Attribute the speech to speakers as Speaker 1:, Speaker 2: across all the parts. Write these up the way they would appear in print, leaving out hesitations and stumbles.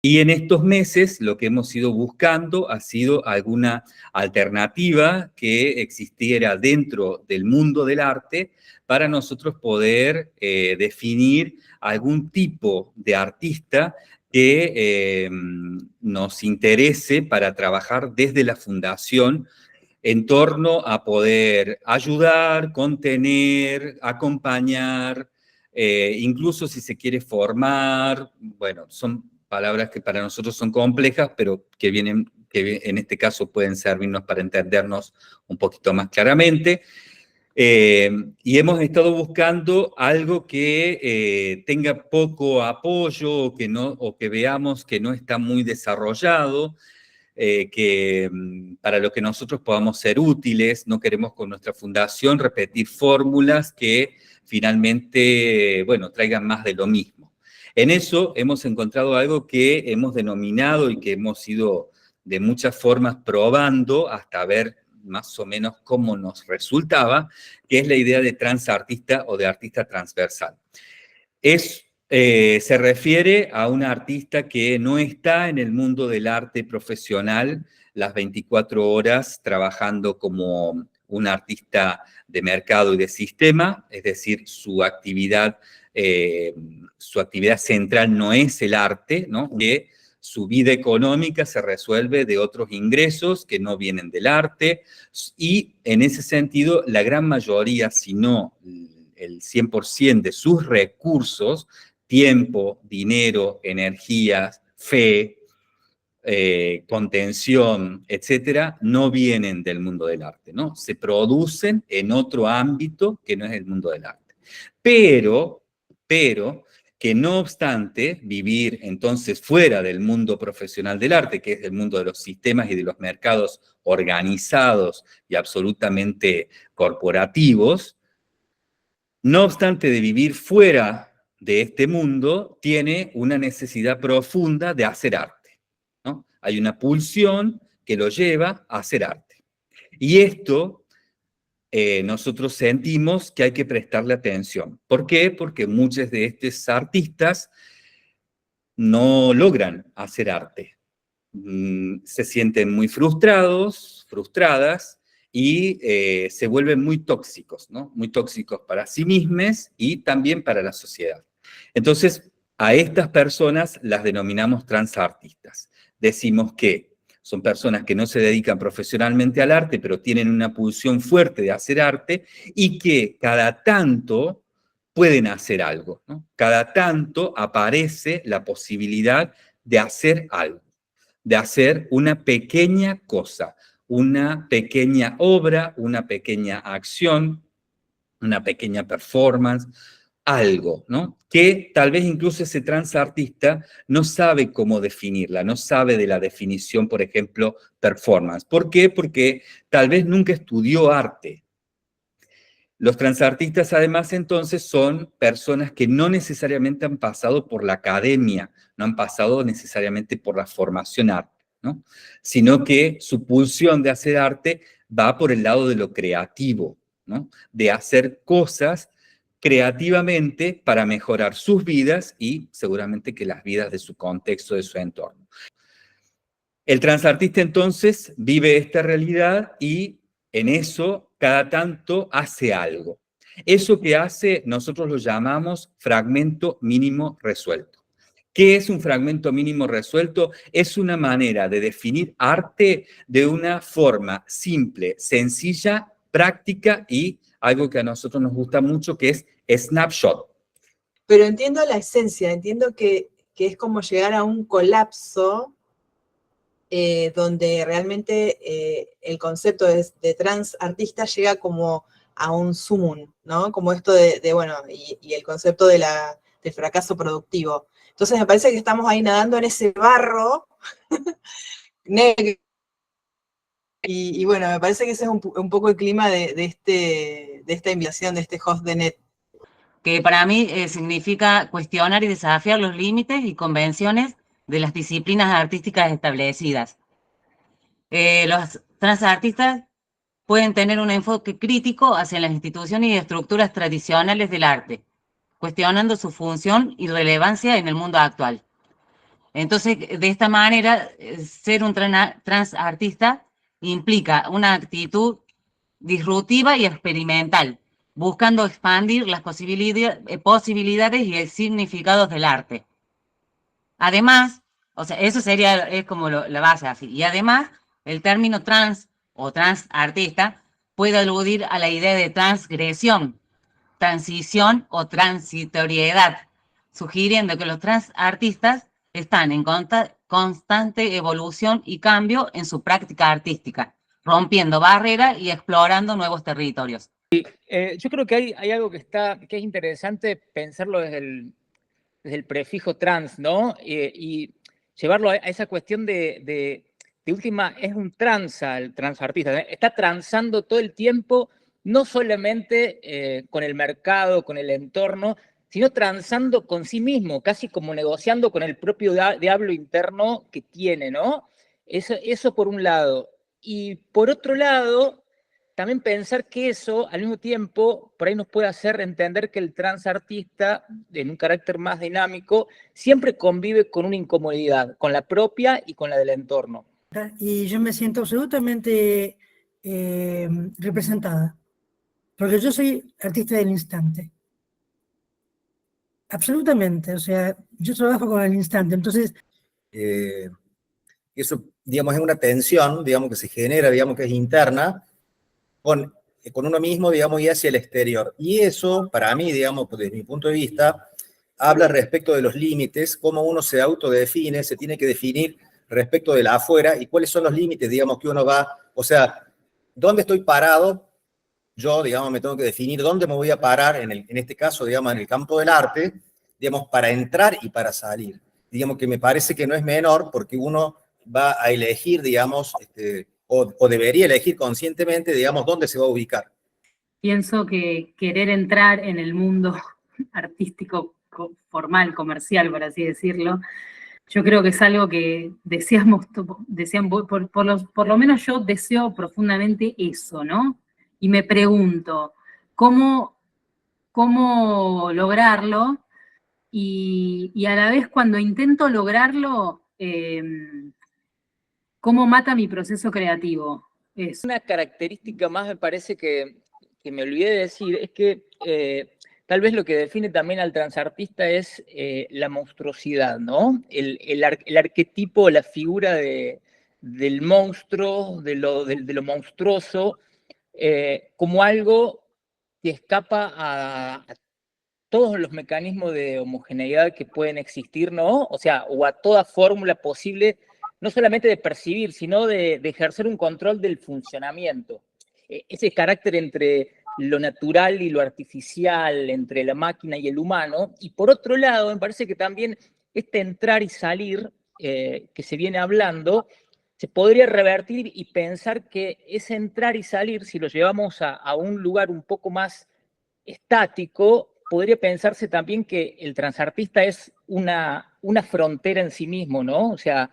Speaker 1: Y en estos meses lo que hemos ido buscando ha sido alguna alternativa que existiera dentro del mundo del arte para nosotros poder definir algún tipo de artista que nos interese para trabajar desde la fundación en torno a poder ayudar, contener, acompañar, incluso si se quiere formar. Bueno, son palabras que para nosotros son complejas, pero que en este caso pueden servirnos para entendernos un poquito más claramente. Y hemos estado buscando algo que tenga poco apoyo o que veamos que no está muy desarrollado, para lo que nosotros podamos ser útiles. No queremos con nuestra fundación repetir fórmulas que finalmente, bueno, traigan más de lo mismo. En eso hemos encontrado algo que hemos denominado y que hemos ido de muchas formas probando hasta ver más o menos cómo nos resultaba, que es la idea de transartista o de artista transversal. Se refiere a una artista que no está en el mundo del arte profesional las 24 horas trabajando como un artista de mercado y de sistema, es decir, su actividad central no es el arte, ¿no? Que su vida económica se resuelve de otros ingresos que no vienen del arte, y en ese sentido la gran mayoría, si no el 100% de sus recursos, tiempo, dinero, energías, fe, contención, etcétera, no vienen del mundo del arte, ¿no? Se producen en otro ámbito que no es el mundo del arte. Pero, que no obstante vivir entonces fuera del mundo profesional del arte, que es el mundo de los sistemas y de los mercados organizados y absolutamente corporativos, no obstante de vivir fuera de este mundo, tiene una necesidad profunda de hacer arte, ¿no? Hay una pulsión que lo lleva a hacer arte. Y esto nosotros sentimos que hay que prestarle atención. ¿Por qué? Porque muchos de estos artistas no logran hacer arte. Se sienten muy frustrados, frustradas, y se vuelven muy tóxicos, ¿no? Muy tóxicos para sí mismos y también para la sociedad. Entonces, a estas personas las denominamos transartistas. Decimos que son personas que no se dedican profesionalmente al arte, pero tienen una pulsión fuerte de hacer arte y que cada tanto pueden hacer algo, ¿no? Cada tanto aparece la posibilidad de hacer algo, de hacer una pequeña cosa, una pequeña obra, una pequeña acción, una pequeña performance, algo, ¿no? Que tal vez incluso ese transartista no sabe cómo definirla, no sabe de la definición, por ejemplo, performance. ¿Por qué? Porque tal vez nunca estudió arte. Los transartistas, además, entonces, son personas que no necesariamente han pasado por la academia, no han pasado necesariamente por la formación arte, ¿no? Sino que su pulsión de hacer arte va por el lado de lo creativo, ¿no? De hacer cosas creativamente para mejorar sus vidas y seguramente que las vidas de su contexto, de su entorno. El transartista entonces vive esta realidad y en eso cada tanto hace algo. Eso que hace nosotros lo llamamos fragmento mínimo resuelto. ¿Qué es un fragmento mínimo resuelto? Es una manera de definir arte de una forma simple, sencilla, práctica y algo que a nosotros nos gusta mucho, que es snapshot.
Speaker 2: Pero entiendo la esencia, entiendo que es como llegar a un colapso donde realmente el concepto de transartista llega como a un sumum, ¿no? Como esto bueno, y el concepto del fracaso productivo. Entonces me parece que estamos ahí nadando en ese barro negro. Y bueno, me parece que ese es un poco el clima de esta invitación, de este host de net.
Speaker 3: Que para mí significa cuestionar y desafiar los límites y convenciones de las disciplinas artísticas establecidas. Los transartistas pueden tener un enfoque crítico hacia las instituciones y estructuras tradicionales del arte, cuestionando su función y relevancia en el mundo actual. Entonces, de esta manera, ser un trans artista implica una actitud disruptiva y experimental, buscando expandir las posibilidades y el significados del arte. Además, o sea, eso es como la base así. Y además, el término trans o trans artista puede aludir a la idea de transgresión, transición o transitoriedad, sugiriendo que los trans artistas están en constante evolución y cambio en su práctica artística, rompiendo barreras y explorando nuevos territorios.
Speaker 4: Yo creo que hay algo que es interesante pensarlo desde el prefijo trans, ¿no? Y llevarlo a esa cuestión de última, es un el transartista, está transando todo el tiempo, no solamente con el mercado, con el entorno, sino transando con sí mismo, casi como negociando con el propio diablo interno que tiene, ¿no? Eso por un lado. Y por otro lado, también pensar que eso, al mismo tiempo, por ahí nos puede hacer entender que el transartista, en un carácter más dinámico, siempre convive con una incomodidad, con la propia y con la del entorno.
Speaker 5: Y yo me siento absolutamente representada, porque yo soy artista del instante. Absolutamente, o sea, yo trabajo con el instante, entonces...
Speaker 6: eso, digamos, es una tensión, digamos, que se genera, digamos, que es interna, con uno mismo, digamos, y hacia el exterior. Y eso, para mí, digamos, desde mi punto de vista, habla respecto de los límites, cómo uno se autodefine, se tiene que definir respecto de la afuera y cuáles son los límites, digamos, que uno va, o sea, ¿dónde estoy parado? Yo, digamos, me tengo que definir dónde me voy a parar, en este caso, digamos, en el campo del arte, digamos, para entrar y para salir. Digamos que me parece que no es menor porque uno va a elegir, digamos, o debería elegir conscientemente, digamos, dónde se va a ubicar.
Speaker 7: Pienso que querer entrar en el mundo artístico formal, comercial, por así decirlo, yo creo que es algo que desean, por lo menos yo deseo profundamente eso, ¿no? Y me pregunto, ¿cómo lograrlo? Y a la vez cuando intento lograrlo, ¿cómo mata mi proceso creativo? Eso.
Speaker 4: Una característica más me parece que me olvidé de decir es que tal vez lo que define también al transartista es la monstruosidad, ¿no? El arquetipo, la figura del monstruo, de lo monstruoso, como algo que escapa a todos los mecanismos de homogeneidad que pueden existir, ¿no? O sea, o a toda fórmula posible, no solamente de percibir, sino de ejercer un control del funcionamiento. Ese carácter entre lo natural y lo artificial, entre la máquina y el humano. Y por otro lado, me parece que también este entrar y salir que se viene hablando, se podría revertir y pensar que ese entrar y salir, si lo llevamos a un lugar un poco más estático, podría pensarse también que el transartista es una frontera en sí mismo, ¿no? O sea,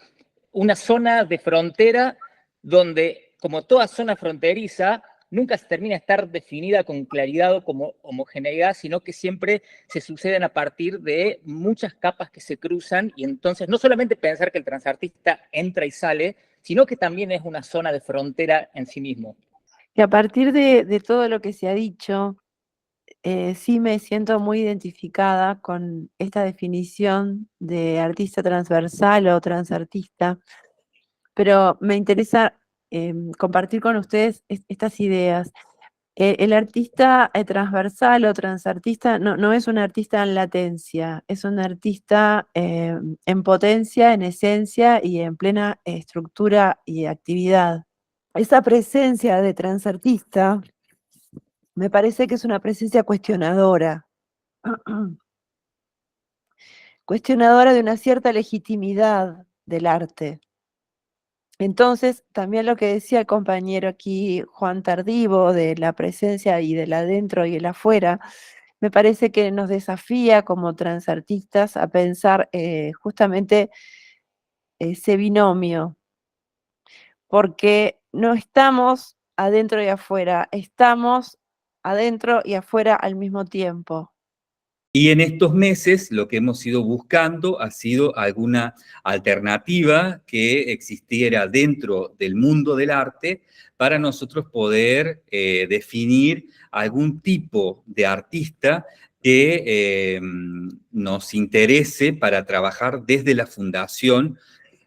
Speaker 4: una zona de frontera donde, como toda zona fronteriza, nunca se termina de estar definida con claridad o como homogeneidad, sino que siempre se suceden a partir de muchas capas que se cruzan y entonces no solamente pensar que el transartista entra y sale, sino que también es una zona de frontera en sí mismo.
Speaker 8: Y a partir de todo lo que se ha dicho, sí me siento muy identificada con esta definición de artista transversal o transartista, pero me interesa compartir con ustedes estas ideas. El artista transversal o transartista no es un artista en latencia, es un artista en potencia, en esencia y en plena estructura y actividad. Esa presencia de transartista me parece que es una presencia cuestionadora, cuestionadora de una cierta legitimidad del arte. Entonces, también lo que decía el compañero aquí, Juan Tardivo, de la presencia y del adentro y el afuera, me parece que nos desafía como transartistas a pensar justamente ese binomio, porque no estamos adentro y afuera, estamos adentro y afuera al mismo tiempo.
Speaker 1: Y en estos meses lo que hemos ido buscando ha sido alguna alternativa que existiera dentro del mundo del arte para nosotros poder definir algún tipo de artista que nos interese para trabajar desde la fundación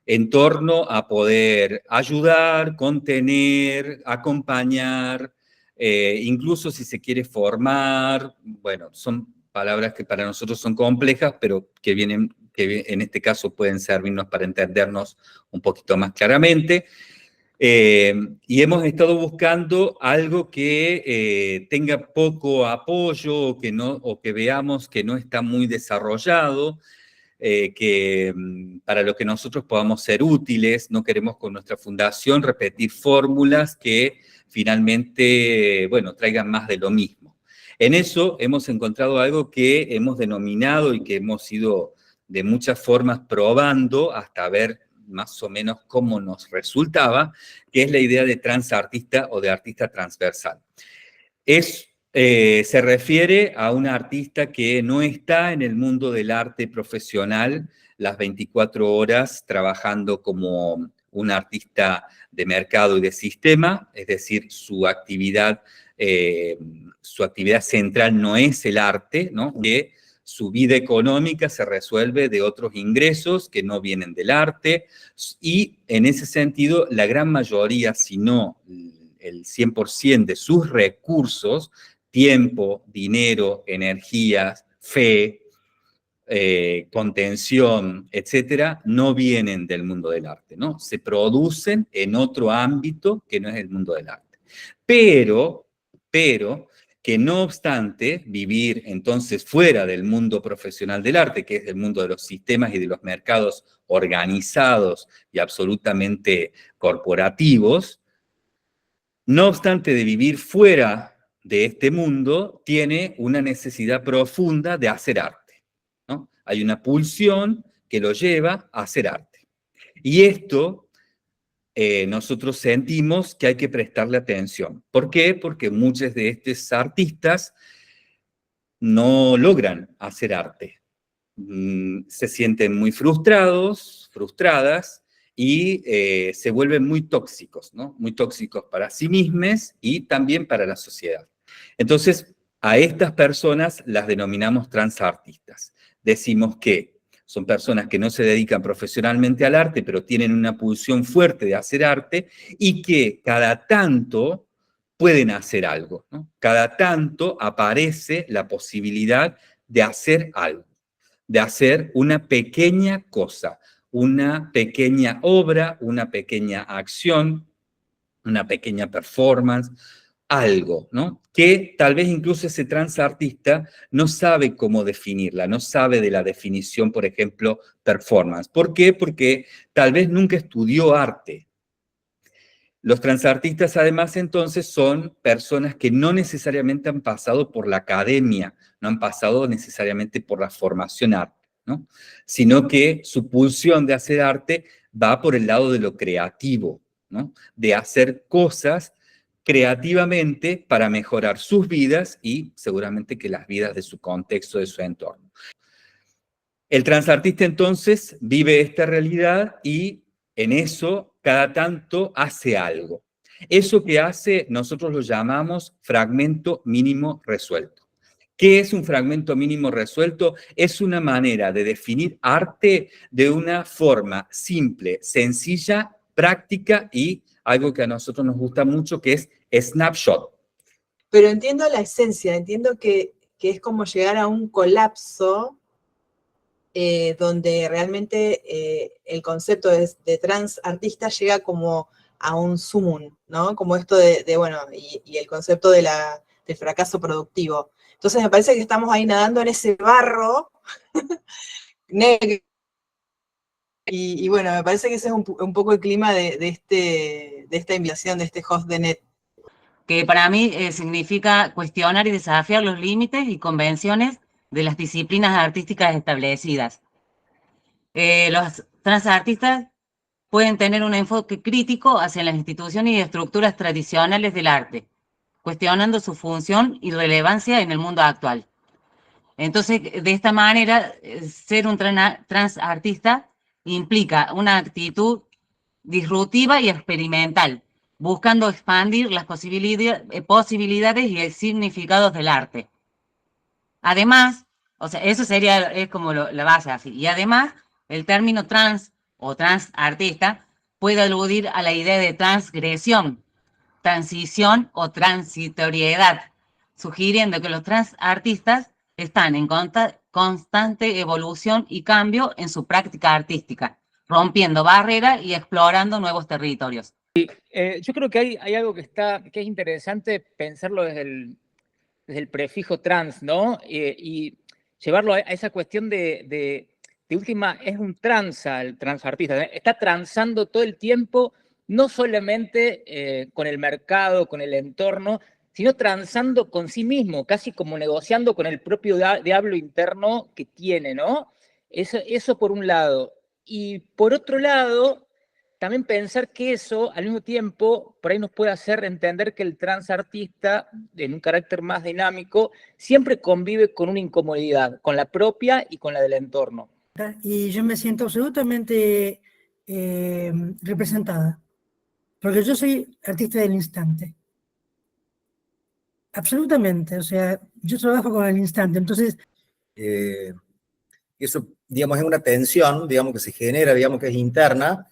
Speaker 1: en torno a poder ayudar, contener, acompañar, incluso si se quiere formar. Bueno, son palabras que para nosotros son complejas, pero que en este caso pueden servirnos para entendernos un poquito más claramente. Y hemos estado buscando algo que tenga poco apoyo o que veamos que no está muy desarrollado, para lo que nosotros podamos ser útiles. No queremos con nuestra fundación repetir fórmulas que finalmente, bueno, traigan más de lo mismo. En eso hemos encontrado algo que hemos denominado y que hemos ido de muchas formas probando hasta ver más o menos cómo nos resultaba, que es la idea de transartista o de artista transversal. Se refiere a una artista que no está en el mundo del arte profesional las 24 horas trabajando como un artista de mercado y de sistema, es decir, su actividad central no es el arte, ¿no? Que su vida económica se resuelve de otros ingresos que no vienen del arte, y en ese sentido la gran mayoría, si no el 100% de sus recursos, tiempo, dinero, energías, fe, contención, etcétera, no vienen del mundo del arte, ¿no? Se producen en otro ámbito que no es el mundo del arte. Pero que no obstante vivir entonces fuera del mundo profesional del arte, que es el mundo de los sistemas y de los mercados organizados y absolutamente corporativos, no obstante de vivir fuera de este mundo, tiene una necesidad profunda de hacer arte, ¿no? Hay una pulsión que lo lleva a hacer arte. Y esto nosotros sentimos que hay que prestarle atención. ¿Por qué? Porque muchos de estos artistas no logran hacer arte. Se sienten muy frustrados, frustradas, y se vuelven muy tóxicos, ¿no? Muy tóxicos para sí mismos y también para la sociedad. Entonces, a estas personas las denominamos transartistas. Decimos que son personas que no se dedican profesionalmente al arte, pero tienen una pulsión fuerte de hacer arte y que cada tanto pueden hacer algo, ¿no? Cada tanto aparece la posibilidad de hacer algo, de hacer una pequeña cosa, una pequeña obra, una pequeña acción, una pequeña performance, algo, ¿no? Que tal vez incluso ese transartista no sabe cómo definirla, no sabe de la definición, por ejemplo, performance. ¿Por qué? Porque tal vez nunca estudió arte. Los transartistas, además, entonces, son personas que no necesariamente han pasado por la academia, no han pasado necesariamente por la formación arte, ¿no? Sino que su pulsión de hacer arte va por el lado de lo creativo, ¿no? De hacer cosas creativamente para mejorar sus vidas y seguramente que las vidas de su contexto, de su entorno. El transartista entonces vive esta realidad y en eso cada tanto hace algo. Eso que hace nosotros lo llamamos fragmento mínimo resuelto. ¿Qué es un fragmento mínimo resuelto? Es una manera de definir arte de una forma simple, sencilla, práctica y algo que a nosotros nos gusta mucho, que es snapshot.
Speaker 2: Pero entiendo la esencia, entiendo que es como llegar a un colapso donde realmente el concepto de transartista llega como a un sumum, ¿no? Como esto bueno, y el concepto del fracaso productivo. Entonces me parece que estamos ahí nadando en ese barro negro. Y bueno, me parece que ese es un poco el clima de esta invitación, de este host de NET.
Speaker 3: Que para mí significa cuestionar y desafiar los límites y convenciones de las disciplinas artísticas establecidas. Los transartistas pueden tener un enfoque crítico hacia las instituciones y estructuras tradicionales del arte, cuestionando su función y relevancia en el mundo actual. Entonces, de esta manera, ser un transartista implica una actitud disruptiva y experimental, buscando expandir las posibilidades y el significados del arte. Además, o sea, eso es como la base así. Y además, el término trans o transartista puede aludir a la idea de transgresión, transición o transitoriedad, sugiriendo que los transartistas están en constante evolución y cambio en su práctica artística, rompiendo barreras y explorando nuevos territorios.
Speaker 4: Yo creo que hay algo que es interesante pensarlo desde el prefijo trans, ¿no? Y llevarlo a esa cuestión de última, es un el transartista, ¿eh? Está transando todo el tiempo, no solamente con el mercado, con el entorno, sino transando con sí mismo, casi como negociando con el propio diablo interno que tiene, ¿no? Eso por un lado. Y por otro lado, también pensar que eso, al mismo tiempo, por ahí nos puede hacer entender que el transartista, en un carácter más dinámico, siempre convive con una incomodidad, con la propia y con la del entorno.
Speaker 5: Y yo me siento absolutamente representada, porque yo soy artista del instante. Absolutamente, o sea, yo trabajo con el instante, entonces...
Speaker 6: Eso, digamos, es una tensión, digamos, que se genera, digamos, que es interna,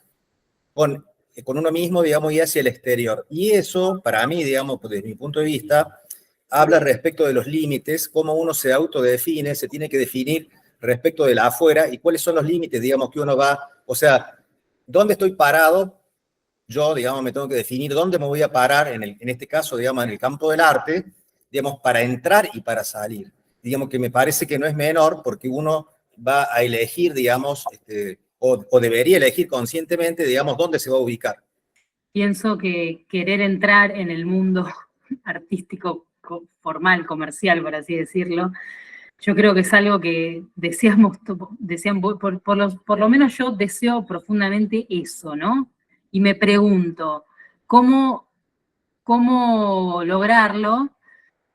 Speaker 6: con uno mismo, digamos, y hacia el exterior. Y eso, para mí, digamos, desde mi punto de vista, habla respecto de los límites, cómo uno se autodefine, se tiene que definir respecto de la afuera y cuáles son los límites, digamos, que uno va, o sea, ¿dónde estoy parado? Yo, digamos, me tengo que definir dónde me voy a parar, en este caso, digamos, en el campo del arte, digamos, para entrar y para salir. Digamos que me parece que no es menor porque uno va a elegir, digamos, o debería elegir conscientemente, digamos, dónde se va a ubicar.
Speaker 7: Pienso que querer entrar en el mundo artístico formal, comercial, por así decirlo, yo creo que es algo que decían, por lo menos yo deseo profundamente eso, ¿no? Y me pregunto, ¿cómo lograrlo?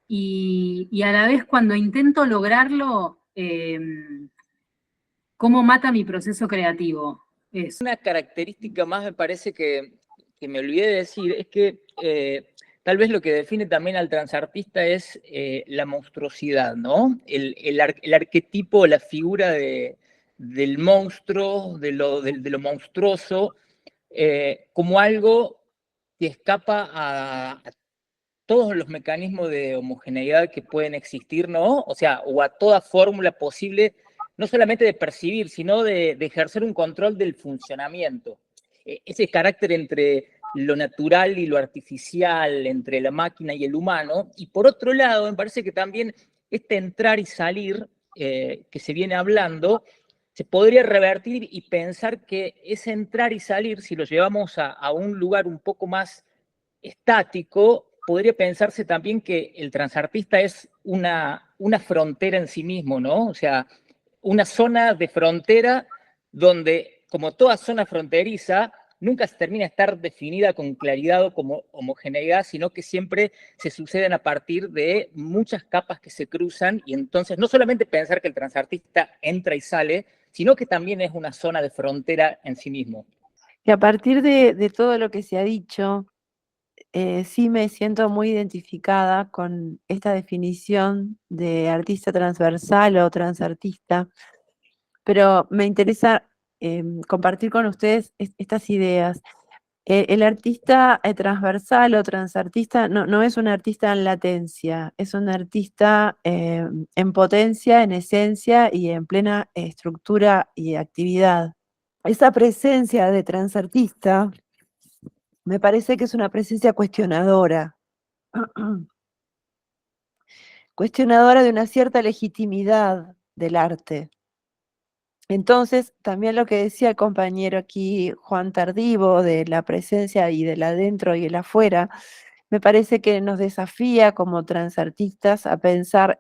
Speaker 7: Y a la vez cuando intento lograrlo, ¿cómo mata mi proceso creativo?
Speaker 4: Una característica más me parece que me olvidé de decir es que tal vez lo que define también al transartista es la monstruosidad, ¿no? El arquetipo, la figura del monstruo, de lo monstruoso, como algo que escapa a todos los mecanismos de homogeneidad que pueden existir, ¿no? O sea, o a toda fórmula posible, no solamente de percibir, sino de ejercer un control del funcionamiento. Ese carácter entre lo natural y lo artificial, entre la máquina y el humano. Y por otro lado, me parece que también este entrar y salir que se viene hablando, se podría revertir y pensar que ese entrar y salir, si lo llevamos a un lugar un poco más estático, podría pensarse también que el transartista es una frontera en sí mismo, ¿no? O sea, una zona de frontera donde, como toda zona fronteriza, nunca se termina de estar definida con claridad o como homogeneidad, sino que siempre se suceden a partir de muchas capas que se cruzan y entonces no solamente pensar que el transartista entra y sale, sino que también es una zona de frontera en sí mismo.
Speaker 8: Y a partir de todo lo que se ha dicho, sí me siento muy identificada con esta definición de artista transversal o transartista, pero me interesa compartir con ustedes estas ideas. El artista transversal o transartista no es un artista en latencia, es un artista en potencia, en esencia y en plena estructura y actividad. Esa presencia de transartista me parece que es una presencia cuestionadora, cuestionadora de una cierta legitimidad del arte. Entonces, también lo que decía el compañero aquí, Juan Tardivo, de la presencia y del adentro y el afuera, me parece que nos desafía como transartistas a pensar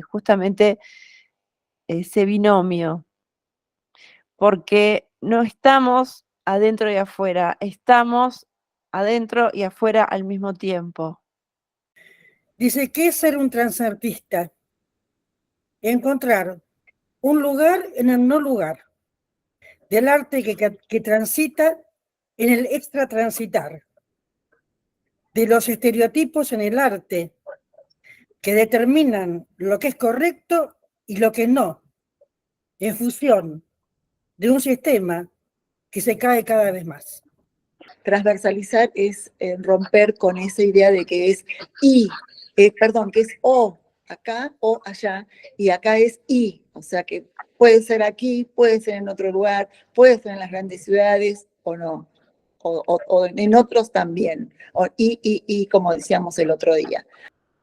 Speaker 8: justamente ese binomio, porque no estamos adentro y afuera, estamos adentro y afuera al mismo tiempo.
Speaker 5: Dice, ¿qué es ser un transartista? encontrar un lugar en el no lugar, del arte que transita en el extratransitar, de los estereotipos en el arte, que determinan lo que es correcto y lo que no, en función de un sistema que se cae cada vez más.
Speaker 9: Transversalizar es romper con esa idea de que es que es o acá o allá, y acá es y, o sea que puede ser aquí, puede ser en otro lugar, puede ser en las grandes ciudades o no, o en otros también, y como decíamos el otro día.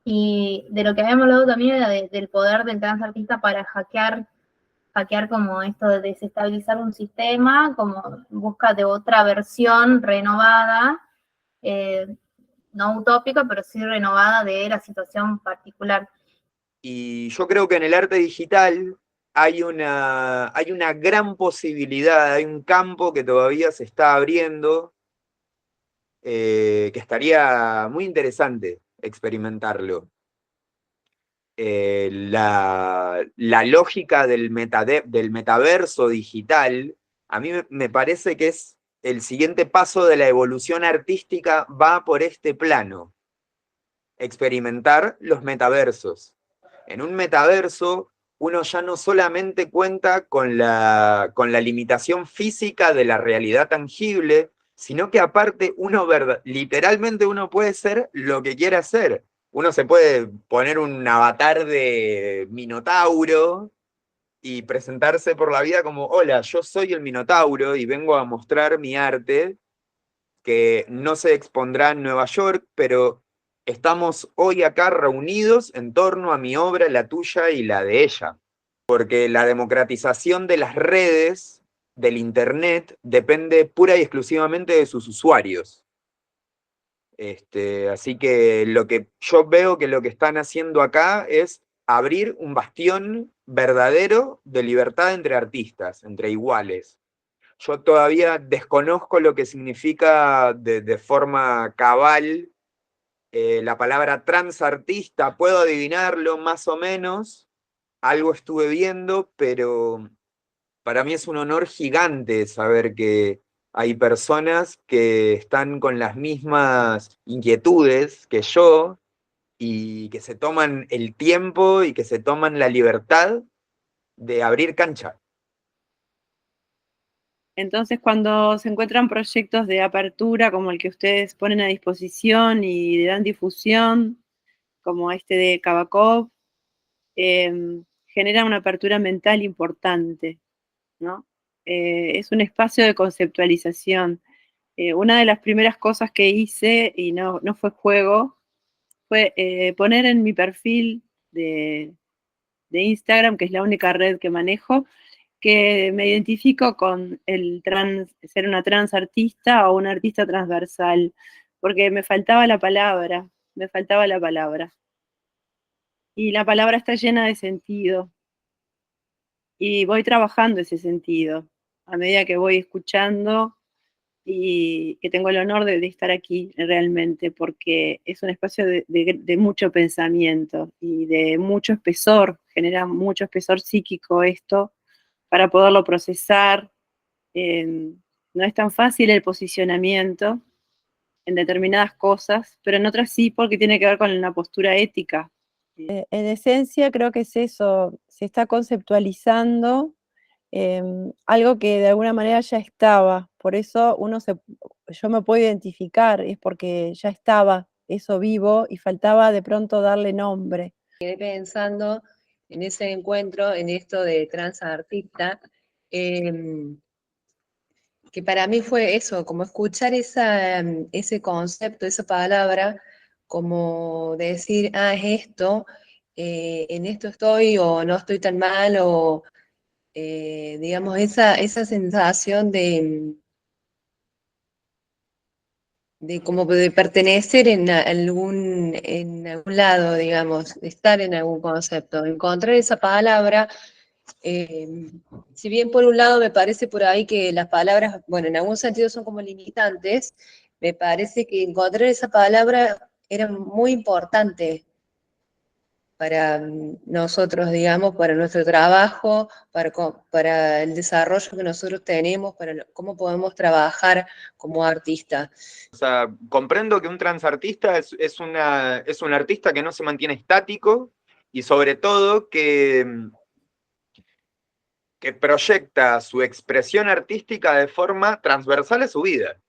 Speaker 10: Y de lo que habíamos hablado también era del poder del transartista para hackear como esto de desestabilizar un sistema, como busca de otra versión renovada, no utópica, pero sí renovada de la situación particular.
Speaker 11: Y yo creo que en el arte digital hay una gran posibilidad, hay un campo que todavía se está abriendo, que estaría muy interesante experimentarlo. La lógica del metaverso digital, a mí me parece que es el siguiente paso de la evolución artística, va por este plano. Experimentar los metaversos. En un metaverso, uno ya no solamente cuenta con la limitación física de la realidad tangible, sino que aparte literalmente uno puede ser lo que quiera ser. Uno se puede poner un avatar de Minotauro y presentarse por la vida como, hola, yo soy el Minotauro y vengo a mostrar mi arte, que no se expondrá en Nueva York, pero estamos hoy acá reunidos en torno a mi obra, la tuya y la de ella. Porque la democratización de las redes, del Internet, depende pura y exclusivamente de sus usuarios. Así que lo que yo veo que lo que están haciendo acá es abrir un bastión verdadero de libertad entre artistas, entre iguales. Yo todavía desconozco lo que significa de forma cabal la palabra transartista. Puedo adivinarlo más o menos, algo estuve viendo, pero para mí es un honor gigante saber que hay personas que están con las mismas inquietudes que yo y que se toman el tiempo y que se toman la libertad de abrir cancha.
Speaker 8: Entonces, cuando se encuentran proyectos de apertura como el que ustedes ponen a disposición y dan difusión, como este de Kabakov, genera una apertura mental importante, ¿no? Es un espacio de conceptualización. Una de las primeras cosas que hice, y no fue juego, fue poner en mi perfil de Instagram, que es la única red que manejo, que me identifico con ser una trans artista o una artista transversal, porque me faltaba la palabra. Y la palabra está llena de sentido. Y voy trabajando ese sentido a medida que voy escuchando y que tengo el honor de estar aquí realmente, porque es un espacio de mucho pensamiento y de mucho espesor, genera mucho espesor psíquico esto, para poderlo procesar. No es tan fácil el posicionamiento en determinadas cosas, pero en otras sí, porque tiene que ver con una postura ética. En esencia creo que es eso, se está conceptualizando algo que de alguna manera ya estaba, por eso yo me puedo identificar, es porque ya estaba eso vivo y faltaba de pronto darle nombre.
Speaker 12: Quedé pensando en ese encuentro, en esto de transartista, que para mí fue eso, como escuchar ese concepto, esa palabra, como decir, es esto, en esto estoy o no estoy tan mal, o digamos, esa sensación de como de pertenecer en algún lado, digamos, de estar en algún concepto. Encontrar esa palabra, si bien por un lado me parece por ahí que las palabras, bueno, en algún sentido son como limitantes, me parece que encontrar esa palabra era muy importante. nosotros, digamos, para nuestro trabajo, para el desarrollo que nosotros tenemos, para cómo podemos trabajar como artistas.
Speaker 11: O sea, comprendo que un transartista es un artista que no se mantiene estático y sobre todo que proyecta su expresión artística de forma transversal a su vida.